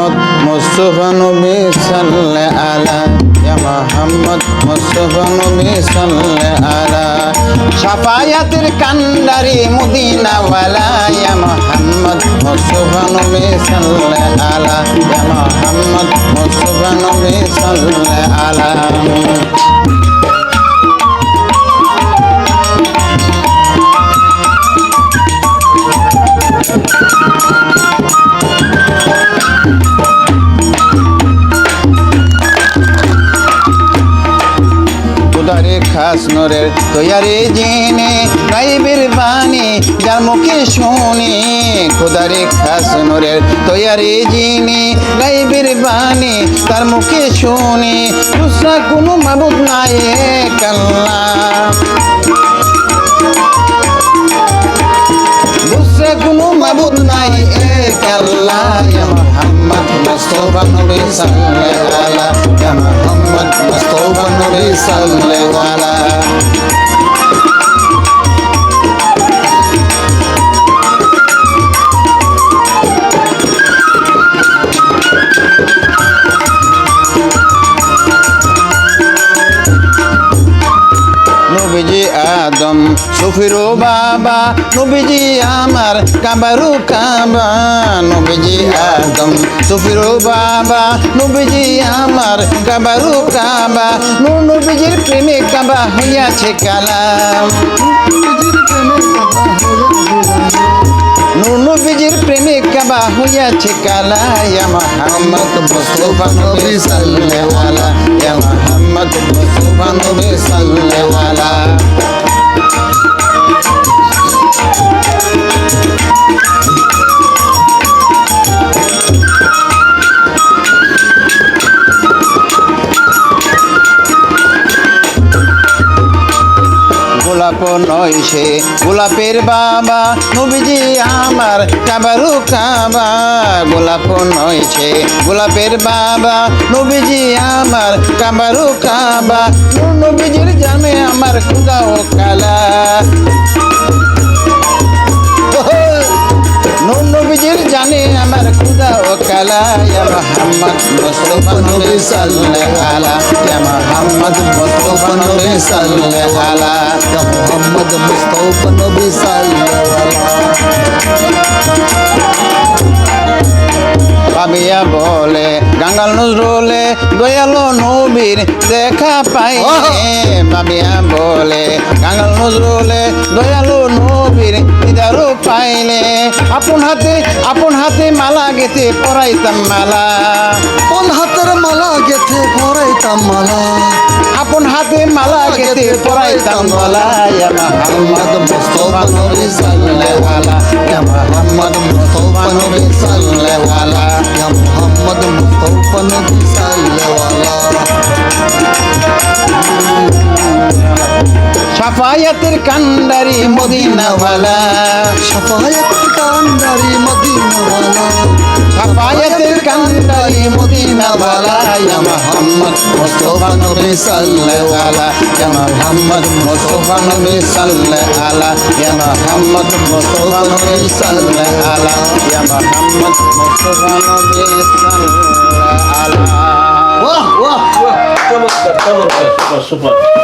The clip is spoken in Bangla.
মোহাম্মদ মুস্তাফা নবী সাল্লাল্লাহু আলা ইয়া মোহাম্মদ মুস্তাফা নবী সাল্লাল্লাহু আলা শাফায়াতের কান্ডারি মদিনাওয়ালা ইয়া মোহাম্মদ মুস্তাফা নবী সাল্লাল্লাহু আলা ইয়া মোহাম্মদ মুস্তাফা নবী সাল্লাল্লাহু আলা খুদারে খাস নূরের তৈয়ারি জিনে গাইবের বাণী যার মুখে শুনি খুদারে খাস নূরের তৈয়ারি জিনে গাইবের বাণী তার মুখে শুনি দুসরা কোনো মাবুদ নাই এক আল্লাহ দুসরা কোনো মাবুদ নাই এক আল্লাহ ইয়া মুহাম্মদ মুস্তাফা নবী সাল্লাল্লাহু আলা ইয়া মুহাম্মদ মুস্তাফা নবী সাল্লাল্লাহু আলা নবীজি আদম সুফিরো বাবা নবীজি আমার কাবারু কাবা নবীজি আদম সুফিরো বাবা নবীজি আমার কাবারু কাবা নবীজির প্রেমে কাবা হইয়াছে কালাম নবীজির প্রেমে কাবা হইয়াছে কালা ইয়া মুহাম্মদ মুস্তাফা নবী সাল্লাল্লাহু আলা ইয়া মুহাম্মদ মুস্তাফা নবী সাল্লাল্লাহু আলা গোলাপ নয় সে গোলাপের বাবা নবীজি আমার কাবারু কাবা গোলাপ নয় সে গোলাপের বাবা নবীজি আমার কাবারু কাবা নবীজির জামে আমার খুদা ও কালা নবীজির জানে আমার খুদা ও কালা ইয়া মুহাম্মদ মুস্তাফা নবী সাল্লাল্লাহু আলা ইয়া মুহাম্মদ মুস্তাফা নবী সাল্লাল্লাহু আলা ইয়া মুহাম্মদ মুস্তাফা নবী সাল্লাল্লাহু আলা পাবিয়া বলে গাঙ্গাল নজরুলে দয়ালো নবীর দেখা পাই পাবিয়া বলে গাঙ্গাল নজরুলে দয়ালো নবীর দিদারও পাইলে আপন হাতে মালা গেথে পরাইতাম মালা কোন হাতের মালা গেথে পরাইতাম মালা আপন হাতে মালা গেথে পরাইতাম মালা ইয়া মুহাম্মদ মুস্তাফা নবী সাল্লাল্লাহু আলা ইয়া মুহাম্মদ মুস্তাফা নবী সাল্লাল্লাহু আলা ইয়া মুহাম্মদ মুস্তাফা নবী সাল্লাল্লাহু আলা শাফায়াতের কান্ডারি মদিনাওয়ালা শাফায়াতের কান্ডারি মদিনাওয়ালা শাফায়াতের কান্ডারি মদিনাওয়ালা ইয়া মুহাম্মদ মুস্তাফা নবী সাল্লাল্লাহু আলা ইয়া মুহাম্মদ মুস্তাফা নবী সাল্লাল্লাহু আলা ইয়া মুহাম্মদ মুস্তাফা নবী সাল্লাল্লাহু আলা ইয়া মুহাম্মদ মুস্তাফা নবী সাল্লাল্লাহু আলা বাহ বাহ বাহ চমৎকার চমৎকার সুপার সুপার